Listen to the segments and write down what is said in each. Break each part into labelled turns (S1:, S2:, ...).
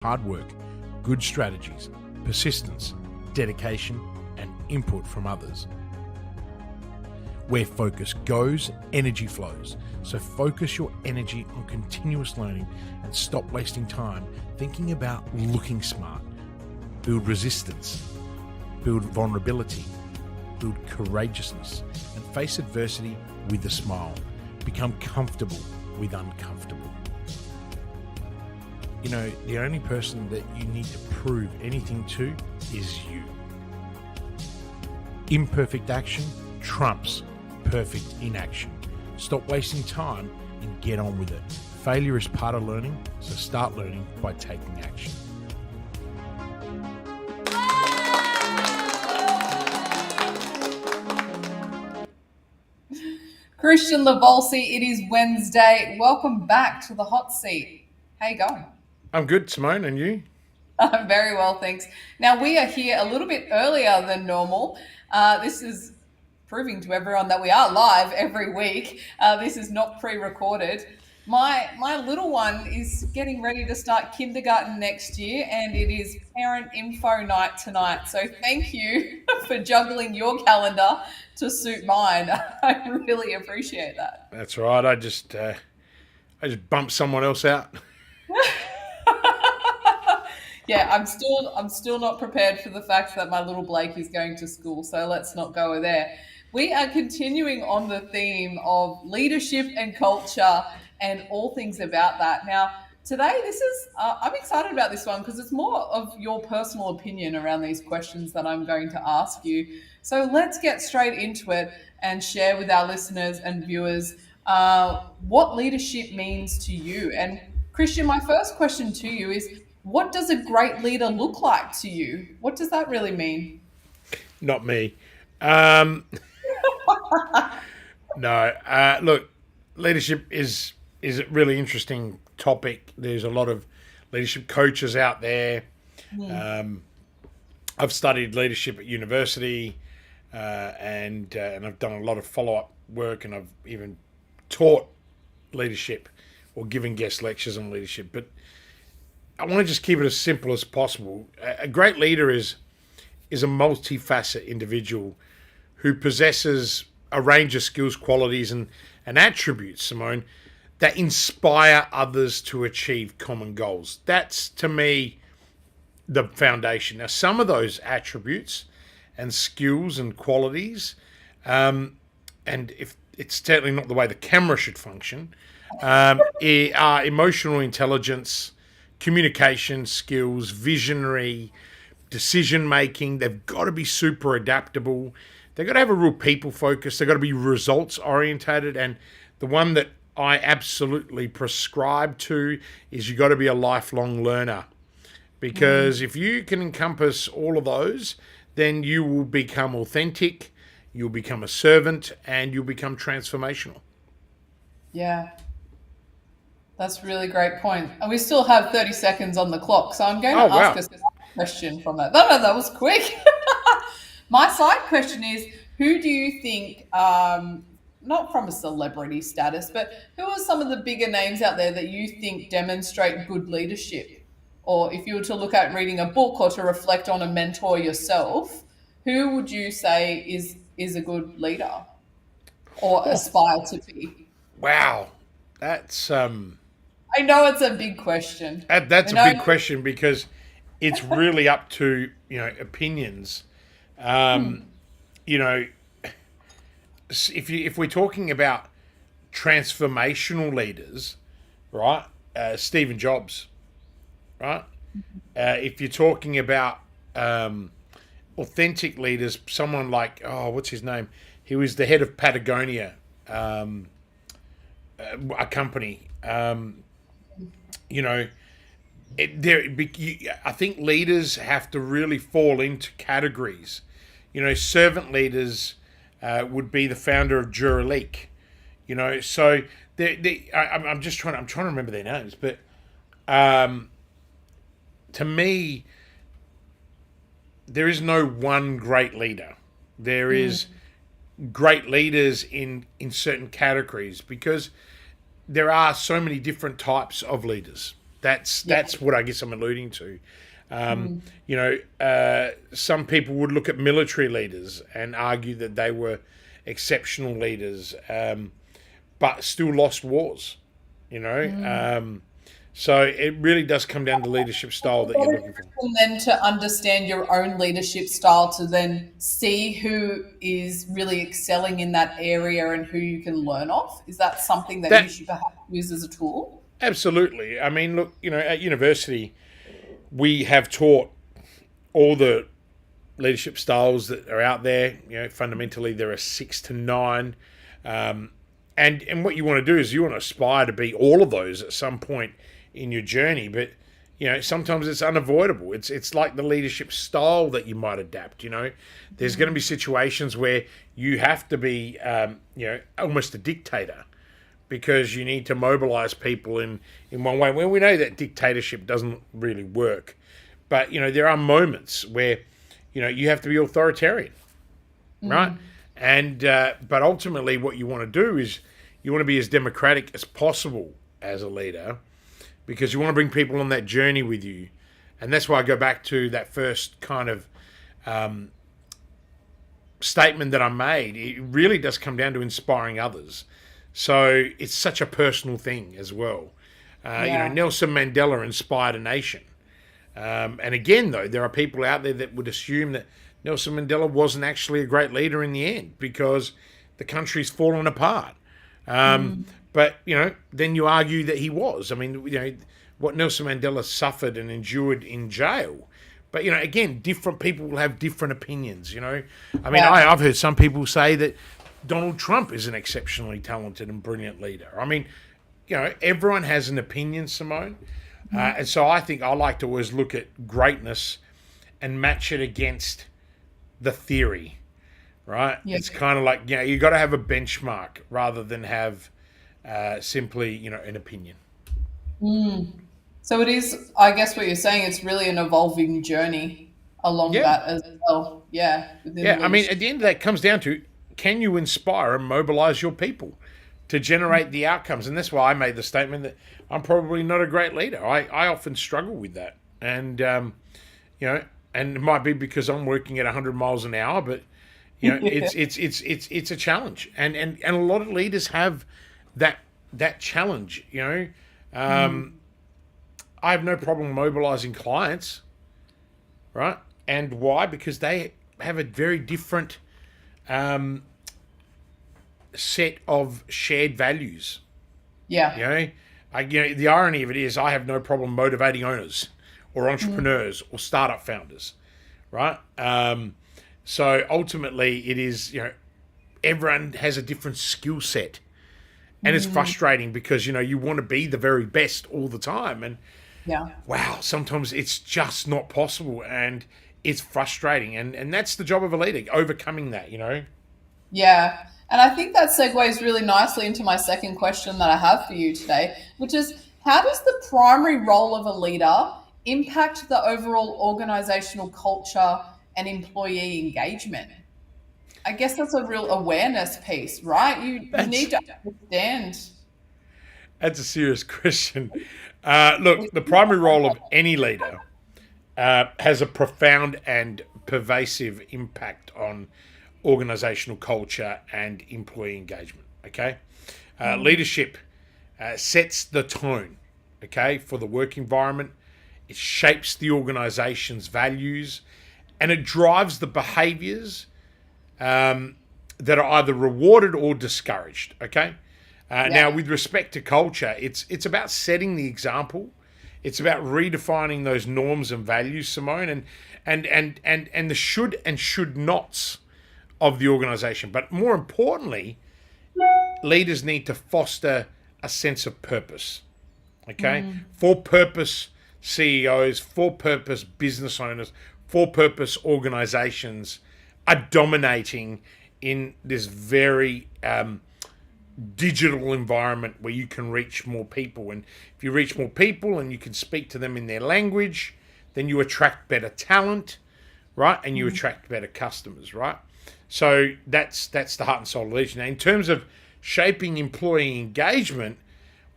S1: hard work, good strategies, persistence, dedication, and input from others. Where focus goes, energy flows. So focus your energy on continuous learning and stop wasting time thinking about looking smart. Build resistance, build vulnerability, build courageousness, and face adversity with a smile. Become comfortable with uncomfortable. You know, the only person that you need to prove anything to is you. Imperfect action trumps perfect inaction. Stop wasting time and get on with it. Failure is part of learning, so start learning by taking action.
S2: Kristian Lavolsi, it is Wednesday. Welcome back to the hot seat. How you going?
S1: I'm good, Simone, and you?
S2: I'm very well, thanks. Now, we are here a little bit earlier than normal. This is proving to everyone that we are live every week. This is not pre-recorded. My little one is getting ready to start kindergarten next year, and it is parent info night tonight. So thank you for juggling your calendar to suit mine. I really appreciate that.
S1: That's right. I just bumped someone else out.
S2: Yeah, I'm still not prepared for the fact that my little Blake is going to school. So let's not go there. We are continuing on the theme of leadership and culture and all things about that. Now, today, I'm excited about this one because it's more of your personal opinion around these questions that I'm going to ask you. So let's get straight into it and share with our listeners and viewers what leadership means to you. And Kristian, my first question to you is, what does a great leader look like to you? What does that really mean?
S1: Not me. No. Look, leadership is a really interesting topic. There's a lot of leadership coaches out there. I've studied leadership at university, and I've done a lot of follow-up work, and I've even taught leadership or given guest lectures on leadership. But I want to just keep it as simple as possible. A great leader is a multifaceted individual who possesses a range of skills, qualities, and attributes, Simone, that inspire others to achieve common goals. That's, to me, the foundation. Now, some of those attributes and skills and qualities, and if it's certainly not the way the camera should function, are emotional intelligence, communication skills, visionary, decision-making. They've got to be super adaptable. They've got to have a real people focus. They've got to be results-orientated. And the one that I absolutely prescribe to is you've got to be a lifelong learner. Because if you can encompass all of those, then you will become authentic, you'll become a servant, and you'll become transformational.
S2: Yeah. That's a really great point. And we still have 30 seconds on the clock. So I'm going to ask us a question from that. No, that was quick. My side question is, who do you think, not from a celebrity status, but who are some of the bigger names out there that you think demonstrate good leadership? Or if you were to look at reading a book or to reflect on a mentor yourself, who would you say is a good leader or aspire to be?
S1: Wow. That's...
S2: I know it's a big question.
S1: That's a big question because it's really up to, opinions. If we're talking about transformational leaders, right? Stephen Jobs, right? If you're talking about authentic leaders, someone like, what's his name? He was the head of Patagonia, a company. I think leaders have to really fall into categories. Servant leaders would be the founder of Duraleak. So I'm trying to remember their names, but to me, there is no one great leader. There is great leaders in certain categories because there are so many different types of leaders. That's what I guess I'm alluding to. You know, some people would look at military leaders and argue that they were exceptional leaders, but still lost wars. You know, so it really does come down to leadership style that you're looking for.
S2: And then to understand your own leadership style, to then see who is really excelling in that area and who you can learn off. Is that something that you should perhaps use as a tool?
S1: Absolutely. I mean, look, you know, at university, we have taught all the leadership styles that are out there. You know, fundamentally, there are 6 to 9. And what you want to do is you want to aspire to be all of those at some point in your journey. But, you know, sometimes it's unavoidable. It's like the leadership style that you might adapt, you know. There's going to be situations where you have to be, you know, almost a dictator, because you need to mobilize people in one way. Well, we know that dictatorship doesn't really work. But, you know, there are moments where, you know, you have to be authoritarian, right? And but ultimately what you want to do is you want to be as democratic as possible as a leader, because you want to bring people on that journey with you. And that's why I go back to that first kind of statement that I made. It really does come down to inspiring others. So it's such a personal thing as well. You know, Nelson Mandela inspired a nation. And again, though, there are people out there that would assume that Nelson Mandela wasn't actually a great leader in the end because the country's fallen apart. But, you know, then you argue that he was. I mean, you know, what Nelson Mandela suffered and endured in jail. But, you know, again, different people will have different opinions, you know. I mean, I've heard some people say that Donald Trump is an exceptionally talented and brilliant leader. I mean, you know, everyone has an opinion, Simone. And so I think I like to always look at greatness and match it against the theory, right? Yeah. It's kind of like, you know, you got to have a benchmark rather than have simply, you know, an opinion.
S2: So it is, I guess what you're saying, it's really an evolving journey along that as well. Yeah.
S1: I mean, at the end of that, it comes down to, can you inspire and mobilize your people to generate the outcomes? And that's why I made the statement that I'm probably not a great leader. I often struggle with that. And, you know, and it might be because I'm working at 100 miles an hour, but, you know, it's a challenge. And a lot of leaders have that challenge, you know. I have no problem mobilizing clients, right? And why? Because they have a very different set of shared values.
S2: Yeah.
S1: You know, the irony of it is I have no problem motivating owners or entrepreneurs or startup founders, right? So ultimately it is, you know, everyone has a different skill set, and it's frustrating because, you know, you want to be the very best all the time. And wow, sometimes it's just not possible, and it's frustrating. And that's the job of a leader, overcoming that, you know?
S2: Yeah. And I think that segues really nicely into my second question that I have for you today, which is, how does the primary role of a leader impact the overall organizational culture and employee engagement? I guess that's a real awareness piece, right? You need to understand.
S1: That's a serious question. Look, the primary role of any leader has a profound and pervasive impact on organizational culture and employee engagement, okay? Leadership sets the tone, okay, for the work environment. It shapes the organization's values, and it drives the behaviors that are either rewarded or discouraged, okay? Now, with respect to culture, it's about setting the example. It's about redefining those norms and values, Simone, and the should and should nots of the organization. But more importantly, leaders need to foster a sense of purpose, okay? For purpose CEOs, for purpose business owners, for purpose organizations are dominating in this very digital environment where you can reach more people. And if you reach more people and you can speak to them in their language, then you attract better talent, right? And you attract better customers, right? So that's the heart and soul of leadership. Now, in terms of shaping employee engagement,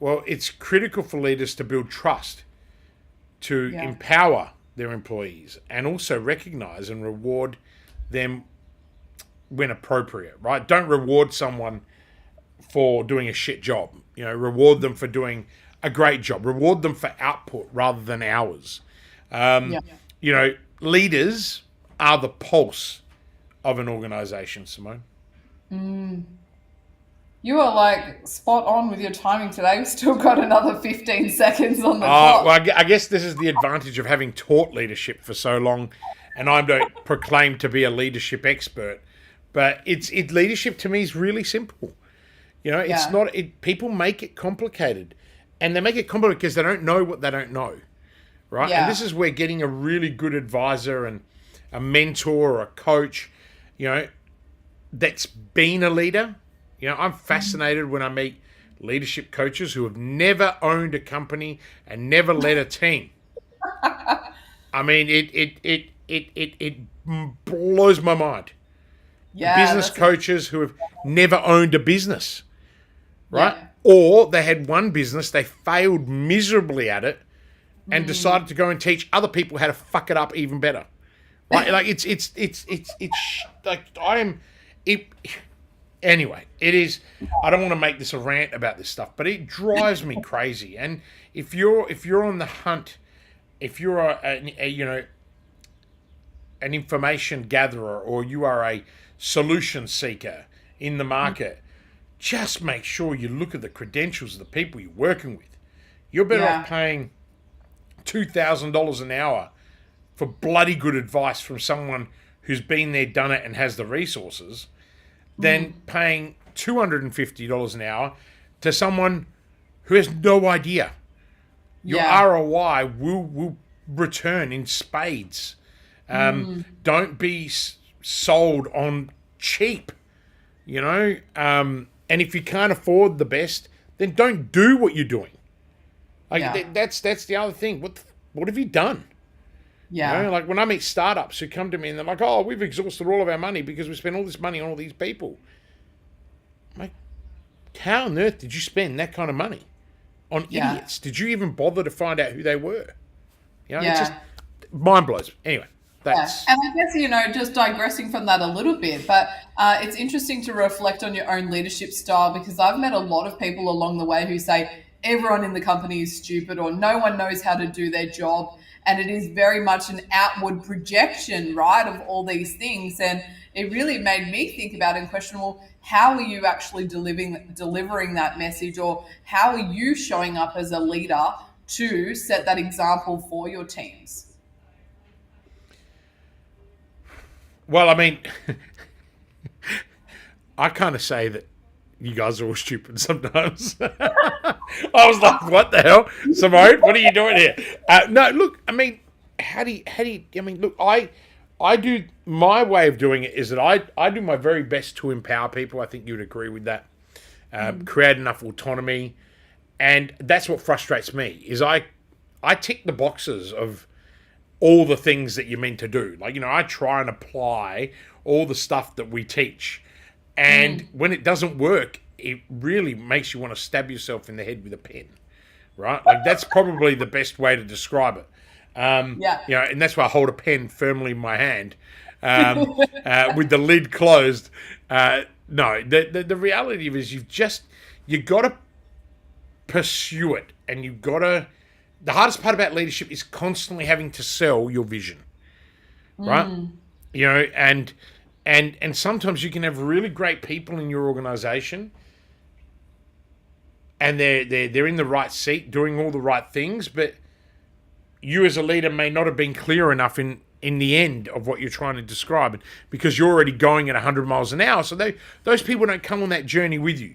S1: well, it's critical for leaders to build trust to empower their employees and also recognize and reward them when appropriate, right? Don't reward someone for doing a shit job. Reward them for doing a great job. Reward them for output rather than hours. Leaders are the pulse of an organization, Simone.
S2: You are like spot on with your timing today. We've still got another 15 seconds on the clock.
S1: Well, I guess this is the advantage of having taught leadership for so long, and I don't proclaim to be a leadership expert, but it's leadership to me is really simple. It's not. People make it complicated, and they make it complicated because they don't know what they don't know, right?
S2: Yeah.
S1: And this is where getting a really good advisor and a mentor or a coach, that's been a leader. I'm fascinated when I meet leadership coaches who have never owned a company and never led a team. I mean, it blows my mind.
S2: Yeah,
S1: Business coaches who have never owned a business, right?
S2: Yeah.
S1: Or they had one business, they failed miserably at it, and decided to go and teach other people how to fuck it up even better, right? Like it's like Anyway, it is. I don't want to make this a rant about this stuff, but it drives me crazy. And if you're on the hunt, if you're an information gatherer, or you are a solution seeker in the market, just make sure you look at the credentials of the people you're working with. You're better off paying $2,000 an hour for bloody good advice from someone who's been there, done it, and has the resources, than paying $250 an hour to someone who has no idea. Your ROI will return in spades. Don't be sold on cheap, and if you can't afford the best, then don't do what you're doing. That's the other thing. What have you done?
S2: Yeah.
S1: Like when I meet startups who come to me and they're like, "Oh, we've exhausted all of our money because we spent all this money on all these people." I'm like, how on earth did you spend that kind of money on idiots? Did you even bother to find out who they were? It's just mind blows. Anyway, that's...
S2: And I guess, just digressing from that a little bit, but it's interesting to reflect on your own leadership style, because I've met a lot of people along the way who say everyone in the company is stupid, or no one knows how to do their job. And it is very much an outward projection, right, of all these things. And it really made me think about and question, well, how are you actually delivering that message, or how are you showing up as a leader to set that example for your teams?
S1: Well, I mean, I kind of say that you guys are all stupid sometimes. I was like, what the hell? Simone, what are you doing here? No, look, I mean, look, I do, my way of doing it is that I do my very best to empower people. I think you'd agree with that. Create enough autonomy. And that's what frustrates me, is I tick the boxes of all the things that you're meant to do. Like, I try and apply all the stuff that we teach. And when it doesn't work, it really makes you want to stab yourself in the head with a pen, right? Like, that's probably the best way to describe it. And that's why I hold a pen firmly in my hand with the lid closed. No, the reality is you got to pursue it, and you've got to... The hardest part about leadership is constantly having to sell your vision, right? And sometimes you can have really great people in your organization, and they're in the right seat doing all the right things, but you as a leader may not have been clear enough in the end of what you're trying to describe, because you're already going at 100 miles an hour. So those people don't come on that journey with you,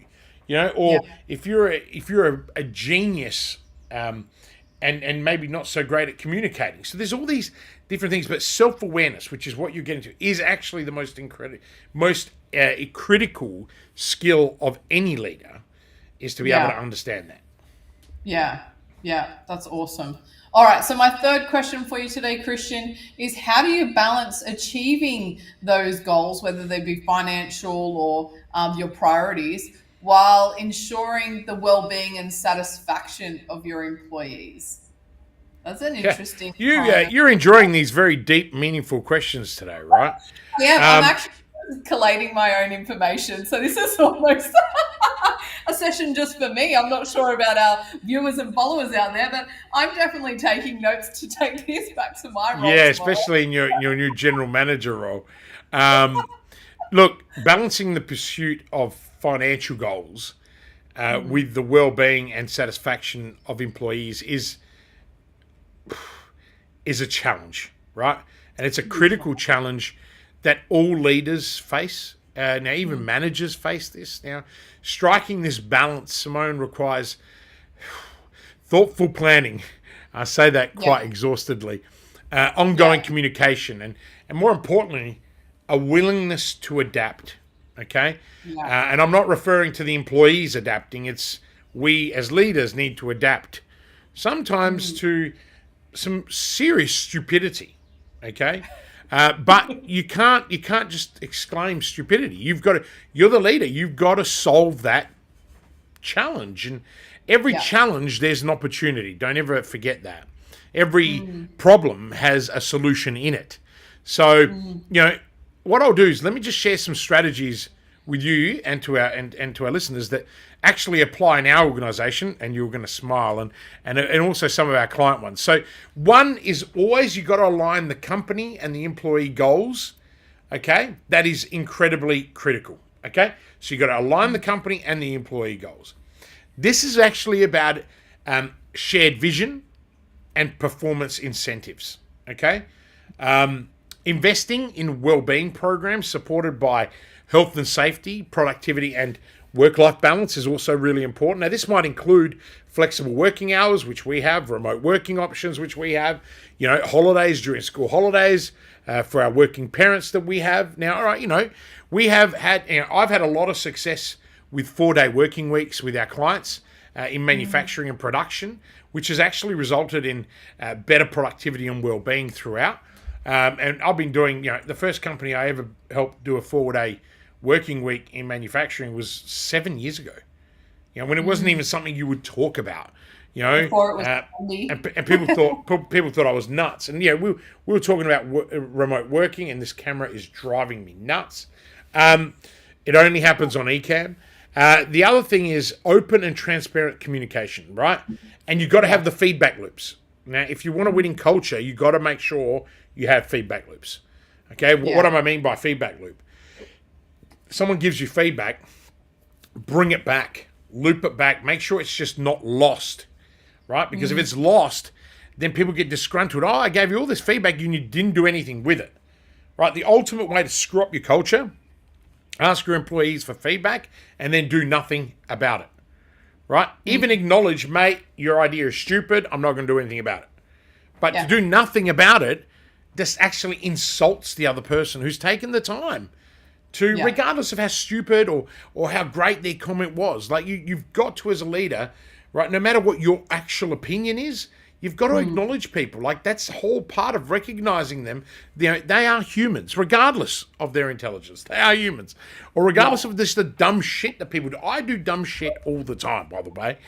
S1: Or if you're a genius, and maybe not so great at communicating. So there's all these different things, but self-awareness, which is what you're getting to, is actually the most critical skill of any leader, is to be able to understand that.
S2: Yeah, that's awesome. All right, so my third question for you today, Kristian, is how do you balance achieving those goals, whether they be financial or your priorities, while ensuring the well-being and satisfaction of your employees? That's an
S1: Okay.
S2: interesting
S1: You're enjoying these very deep, meaningful questions today, right?
S2: Yeah, I'm actually collating my own information. So this is almost a session just for me. I'm not sure about our viewers and followers out there, but I'm definitely taking notes to take this back to my role
S1: Yeah,
S2: tomorrow.
S1: especially in your new general manager role. Look, balancing the pursuit of financial goals with the well-being and satisfaction of employees is a challenge, right? And it's a critical challenge that all leaders face. Now, even managers face this. Now, striking this balance, Simone, requires thoughtful planning. I say that quite exhaustedly. Ongoing communication, and more importantly, a willingness to adapt. Okay? And I'm not referring to the employees adapting. It's we as leaders need to adapt. Sometimes to some serious stupidity. Okay? But you can't just exclaim stupidity. You're the leader. You've got to solve that challenge. And every challenge, there's an opportunity. Don't ever forget that. Every problem has a solution in it. So, what I'll do is let me just share some strategies with you and to our listeners that actually apply in our organization, and you're going to smile, and also some of our client ones. So one is always you got to align the company and the employee goals. Okay, that is incredibly critical. Okay, so you got to align the company and the employee goals. This is actually about shared vision and performance incentives. Okay, investing in well-being programs supported by health and safety, productivity, and work-life balance is also really important. Now, this might include flexible working hours, which we have, remote working options, which we have, holidays during school holidays for our working parents that we have. Now, all right, we have had, I've had a lot of success with 4-day working weeks with our clients in manufacturing and production, which has actually resulted in better productivity and well-being throughout. And I've been doing, the first company I ever helped do a 4-day working week in manufacturing was 7 years ago. When it wasn't even something you would talk about.
S2: Before it was trendy.
S1: and people thought I was nuts. And we were talking about remote working, and this camera is driving me nuts. It only happens on eCam. The other thing is open and transparent communication, right? And you've got to have the feedback loops. Now, if you want a winning culture, you've got to make sure you have feedback loops. Okay, what do I mean by feedback loop? Someone gives you feedback, bring it back, loop it back, make sure it's just not lost, right? Because if it's lost, then people get disgruntled. Oh, I gave you all this feedback and you didn't do anything with it, right? The ultimate way to screw up your culture, ask your employees for feedback and then do nothing about it, right? Even acknowledge, mate, your idea is stupid. I'm not going to do anything about it. But to do nothing about it, this actually insults the other person who's taken the time to, regardless of how stupid or how great their comment was. Like you've got to, as a leader, right, no matter what your actual opinion is, you've got to acknowledge people. Like that's the whole part of recognizing them. They are humans, regardless of their intelligence. They are humans. Or regardless of this, the dumb shit that people do. I do dumb shit all the time, by the way.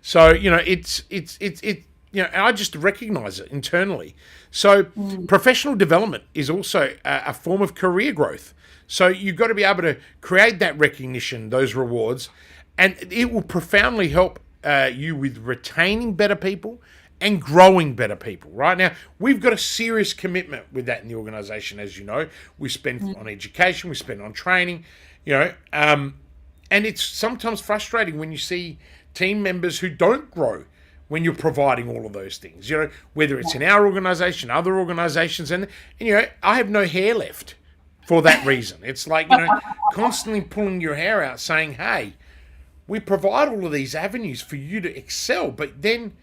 S1: So, I just recognize it internally. So professional development is also a form of career growth. So you've got to be able to create that recognition, those rewards, and it will profoundly help you with retaining better people and growing better people. Right now, we've got a serious commitment with that in the organization. As you know, we spend on education, we spend on training, and it's sometimes frustrating when you see team members who don't grow when you're providing all of those things, whether it's in our organization, other organizations, and I have no hair left for that reason. It's like, constantly pulling your hair out saying, hey, we provide all of these avenues for you to excel, but then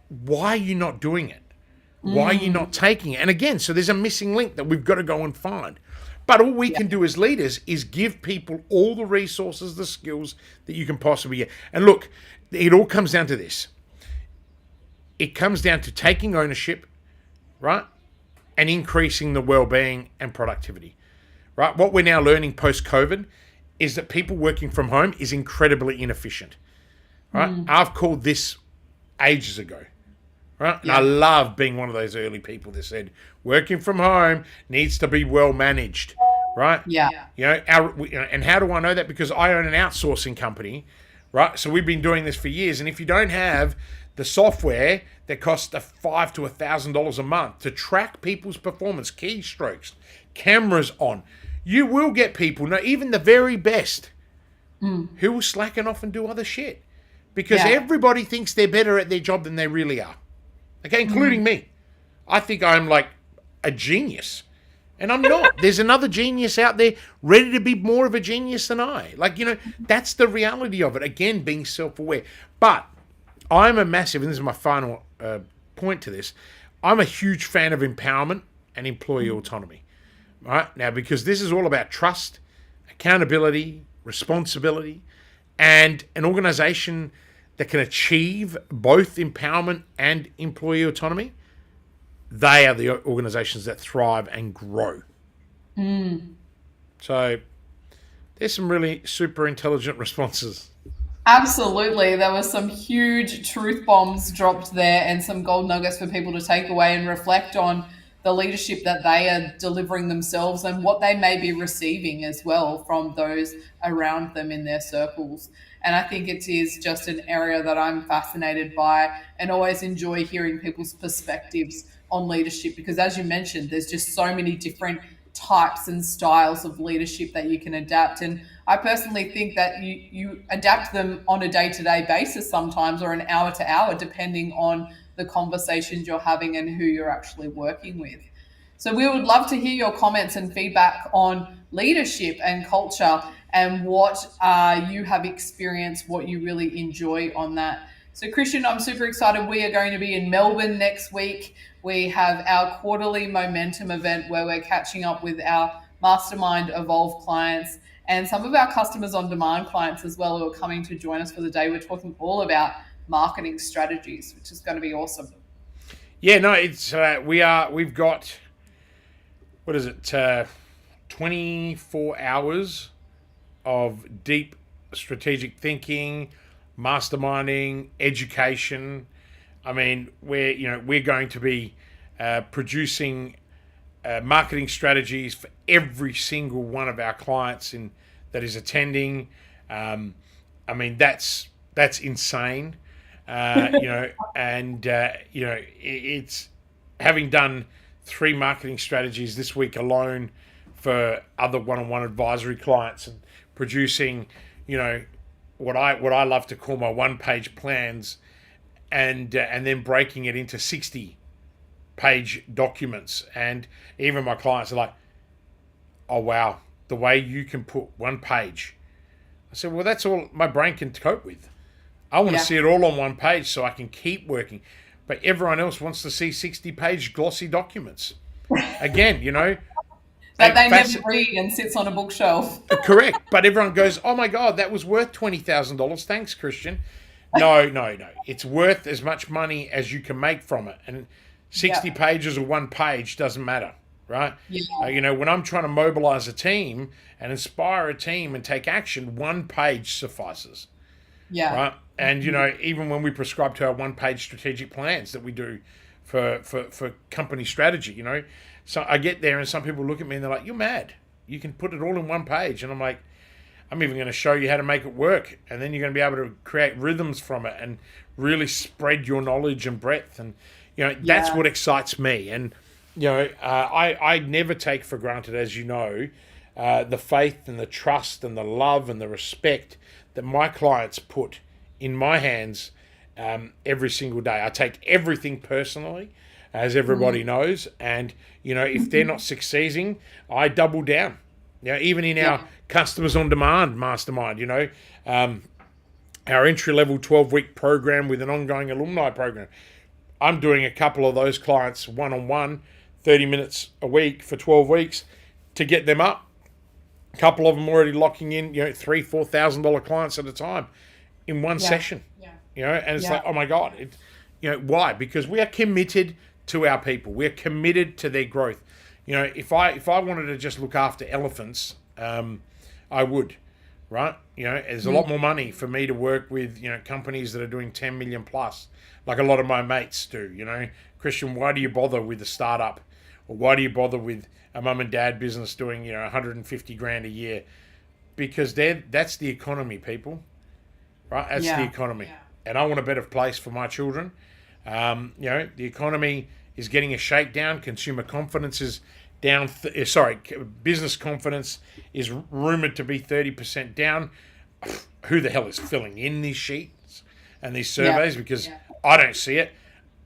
S1: why are you not doing it? Why are you not taking it? And again, so there's a missing link that we've got to go and find. But all we can do as leaders is give people all the resources, the skills that you can possibly get. And look, it all comes down to this. It comes down to taking ownership, right? And increasing the well-being and productivity, right? What we're now learning post-COVID is that people working from home is incredibly inefficient, right? I've called this ages ago, right? And
S2: Yeah.
S1: I love being one of those early people that said working from home needs to be well managed, right?
S2: Yeah.
S1: And how do I know that? Because I own an outsourcing company, right? So we've been doing this for years, and if you don't have the software that costs $500 to $1,000 a month to track people's performance, keystrokes, cameras on, you will get people, no, even the very best, who will slacken off and do other shit because everybody thinks they're better at their job than they really are. Okay, including me. I think I'm like a genius. And I'm not. There's another genius out there ready to be more of a genius than I. Like, that's the reality of it. Again, being self-aware. But I'm a massive, and this is my final point to this, I'm a huge fan of empowerment and employee autonomy. Right? Now, because this is all about trust, accountability, responsibility, and an organization that can achieve both empowerment and employee autonomy, they are the organizations that thrive and grow. So there's some really super intelligent responses.
S2: Absolutely. There were some huge truth bombs dropped there and some gold nuggets for people to take away and reflect on the leadership that they are delivering themselves and what they may be receiving as well from those around them in their circles. And I think it is just an area that I'm fascinated by and always enjoy hearing people's perspectives on leadership because, as you mentioned, there's just so many different types and styles of leadership that you can adapt. And I personally think that you adapt them on a day-to-day basis sometimes or an hour to hour, depending on the conversations you're having and who you're actually working with. So we would love to hear your comments and feedback on leadership and culture and what you have experienced, what you really enjoy on that. So Kristian, I'm super excited. We are going to be in Melbourne next week. We have our quarterly momentum event where we're catching up with our Mastermind Evolve clients and some of our customers on demand clients as well who are coming to join us for the day. We're talking all about marketing strategies, which is going to be awesome.
S1: Yeah, no, it's we've got, what is it, 24 hours of deep strategic thinking, masterminding, education. I mean, we're going to be producing marketing strategies for every single one of our clients that is attending. I mean, that's insane. It's having done 3 marketing strategies this week alone for other one-on-one advisory clients and producing, what I love to call my one-page plans, and then breaking it into 60-page documents. And even my clients are like, "Oh wow, the way you can put one page." I said, "Well, that's all my brain can cope with. I want to see it all on one page so I can keep working." But everyone else wants to see 60-page glossy documents. Again,
S2: that they never read and sits on a bookshelf.
S1: Correct. But everyone goes, "Oh my God, that was worth $20,000. Thanks, Kristian." No. It's worth as much money as you can make from it. And 60 pages or one page doesn't matter, right? Yeah. When I'm trying to mobilize a team and inspire a team and take action, one page suffices. Yeah. Right. And, even when we prescribe to our one-page strategic plans that we do for company strategy, so I get there and some people look at me and they're like, "You're mad. You can put it all in one page." And I'm like, "I'm even going to show you how to make it work. And then you're going to be able to create rhythms from it and really spread your knowledge and breadth." And, that's what excites me. And, I never take for granted, as you know, the faith and the trust and the love and the respect that my clients put in my hands every single day. I take everything personally, as everybody knows. And, if they're not succeeding, I double down. Even in our Customers on Demand Mastermind, our entry-level 12-week program with an ongoing alumni program, I'm doing a couple of those clients one-on-one, 30 minutes a week for 12 weeks to get them up. A couple of them already locking in, $3,000-$4,000 clients at a time in one session. And it's like, oh my God, why? Because we are committed to our people. We're committed to their growth. If I wanted to just look after elephants, I would. right? There's a lot more money for me to work with, companies that are doing 10 million plus, like a lot of my mates do. Kristian, why do you bother with a startup? Or why do you bother with a mum and dad business doing, 150 grand a year? Because that's the economy, people, right? That's the economy. Yeah. And I want a better place for my children. The economy is getting a shakedown. Consumer confidence is down. Business confidence is rumored to be 30% down. Who the hell is filling in these sheets and these surveys? Because I don't see it.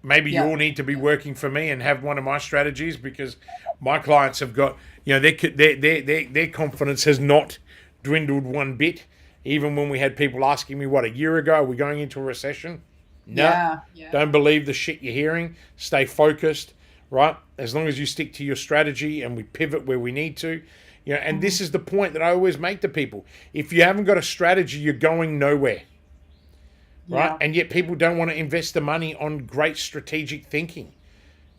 S1: Maybe you all need to be working for me and have one of my strategies, because my clients have got, their confidence has not dwindled one bit. Even when we had people asking me, a year ago, are we going into a recession? No, don't believe the shit you're hearing. Stay focused, right? As long as you stick to your strategy and we pivot where we need to. And this is the point that I always make to people. If you haven't got a strategy, you're going nowhere, right? Yeah. And yet people don't want to invest the money on great strategic thinking.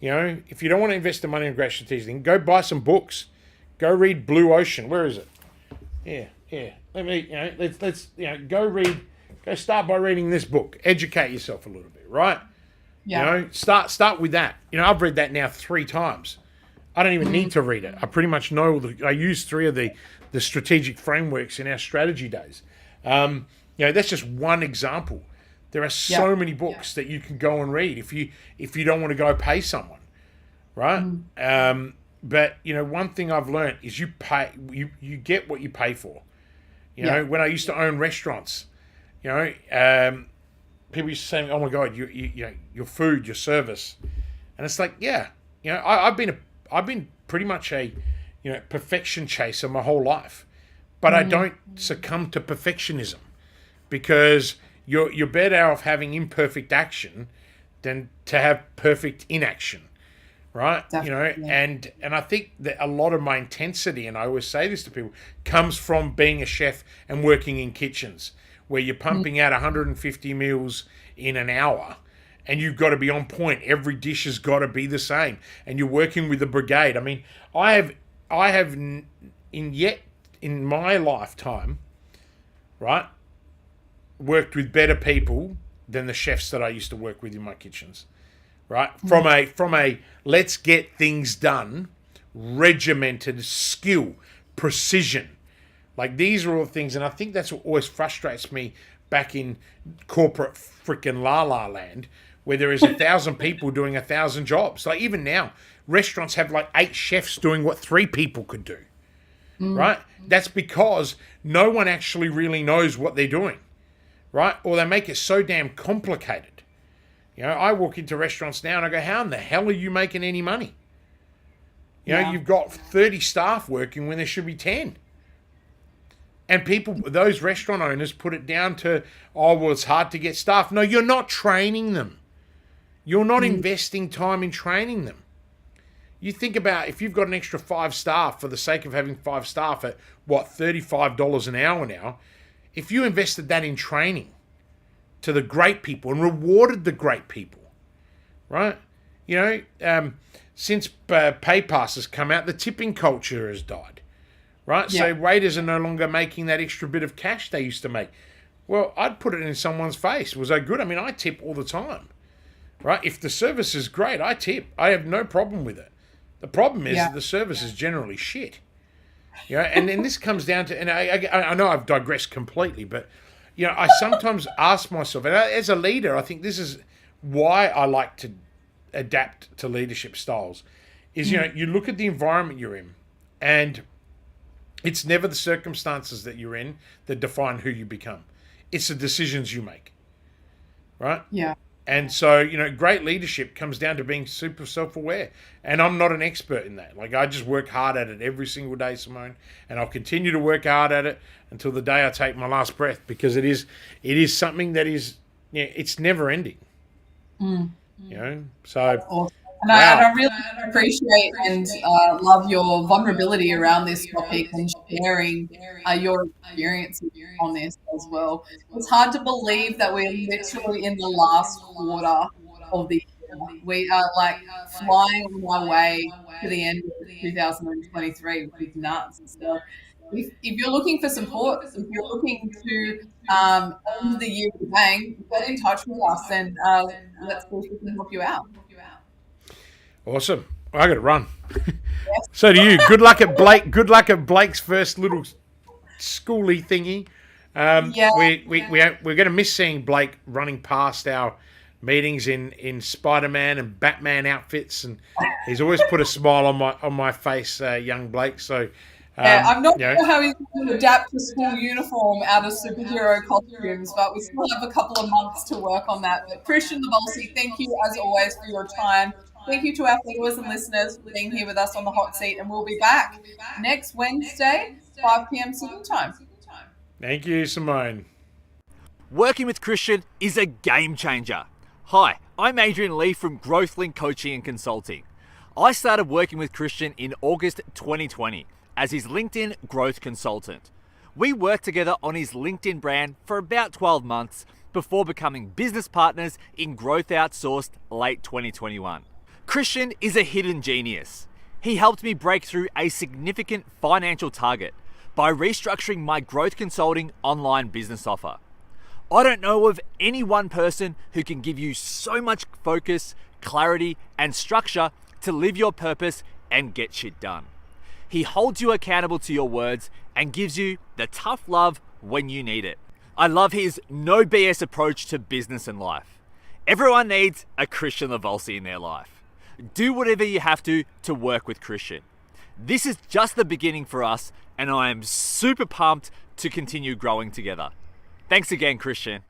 S1: If you don't want to invest the money on great strategic thinking, go buy some books. Go read Blue Ocean. Where is it? Yeah. Let me, let's go start by reading this book. Educate yourself a little bit, right? Yeah. Start with that. I've read that now 3 times. I don't even need to read it. I pretty much know. I use 3 of the strategic frameworks in our strategy days. That's just one example. There are so many books that you can go and read if you don't want to go pay someone, right? But one thing I've learned is you get what you pay for. When I used to own restaurants, people used to say, "Oh my God, your food, your service," and it's like, I've been pretty much a perfection chaser my whole life, but I don't succumb to perfectionism, because you're better off having imperfect action than to have perfect inaction. Right? Definitely. And I think that a lot of my intensity, and I always say this to people, comes from being a chef and working in kitchens where you're pumping out 150 meals in an hour, and you've got to be on point. Every dish has got to be the same, and you're working with the brigade. I mean, I have in my lifetime, right, worked with better people than the chefs that I used to work with in my kitchens. Right? From a let's get things done, regimented skill, precision. Like, these are all things, and I think that's what always frustrates me back in corporate frickin' la land, where there is 1,000 people doing 1,000 jobs. Like, even now, restaurants have like 8 chefs doing what 3 people could do. Right? That's because no one actually really knows what they're doing. Right? Or they make it so damn complicated. I walk into restaurants now and I go, how in the hell are you making any money? You've got 30 staff working when there should be 10. And those restaurant owners put it down to, it's hard to get staff. No, you're not training them. You're not investing time in training them. You think about, if you've got an extra 5 staff for the sake of having 5 staff at, $35 an hour now, if you invested that in training to the great people and rewarded the great people, right? Since pay pass has come out, the tipping culture has died, right? Yeah. So waiters are no longer making that extra bit of cash they used to make. Well, I'd put it in someone's face. Was I good? I mean, I tip all the time, right? If the service is great, I tip. I have no problem with it. The problem is that the service is generally shit. And then this comes down to, and I know I've digressed completely, but I sometimes ask myself, and as a leader, I think this is why I like to adapt to leadership styles, is, you look at the environment you're in, and it's never the circumstances that you're in that define who you become. It's the decisions you make, right? Yeah. And so, great leadership comes down to being super self-aware. And I'm not an expert in that. Like, I just work hard at it every single day, Simone. And I'll continue to work hard at it until the day I take my last breath, because it is something that is, it's never ending. So...
S2: And I really appreciate and love your vulnerability around this topic and sharing your experiences on this as well. It's hard to believe that we're literally in the last quarter of the year. We are like flying on our way to the end of 2023, which is nuts and stuff. if you're looking for support, if you're looking to end the year with a bang, get in touch with us and let's see if we can help you out.
S1: Awesome. Well, I got to run.
S2: Yes.
S1: So do you. Good luck at Blake. Good luck at Blake's first little schooly thingy.
S2: Yeah.
S1: We're going to miss seeing Blake running past our meetings in Spider-Man and Batman outfits, and he's always put a smile on my face, young Blake. So
S2: Yeah, I'm not sure how he's going to adapt to school uniform out of superhero costumes, but we still have a couple of months to work on that. But Kristian the Volsey, thank you as always for your time. Thank you to our followers and listeners for being here with us on the hot seat, and we'll be back next Wednesday, 5 p.m. Sydney time.
S1: Thank you, Simone.
S3: Working with Kristian is a game changer. Hi, I'm Adrian Lee from GrowthLink Coaching and Consulting. I started working with Kristian in August 2020 as his LinkedIn growth consultant. We worked together on his LinkedIn brand for about 12 months before becoming business partners in Growth Outsourced late 2021. Kristian is a hidden genius. He helped me break through a significant financial target by restructuring my growth consulting online business offer. I don't know of any one person who can give you so much focus, clarity, and structure to live your purpose and get shit done. He holds you accountable to your words and gives you the tough love when you need it. I love his no BS approach to business and life. Everyone needs a Kristian the Volsey in their life. Do whatever you have to work with Kristian. This is just the beginning for us, and I am super pumped to continue growing together. Thanks again, Kristian.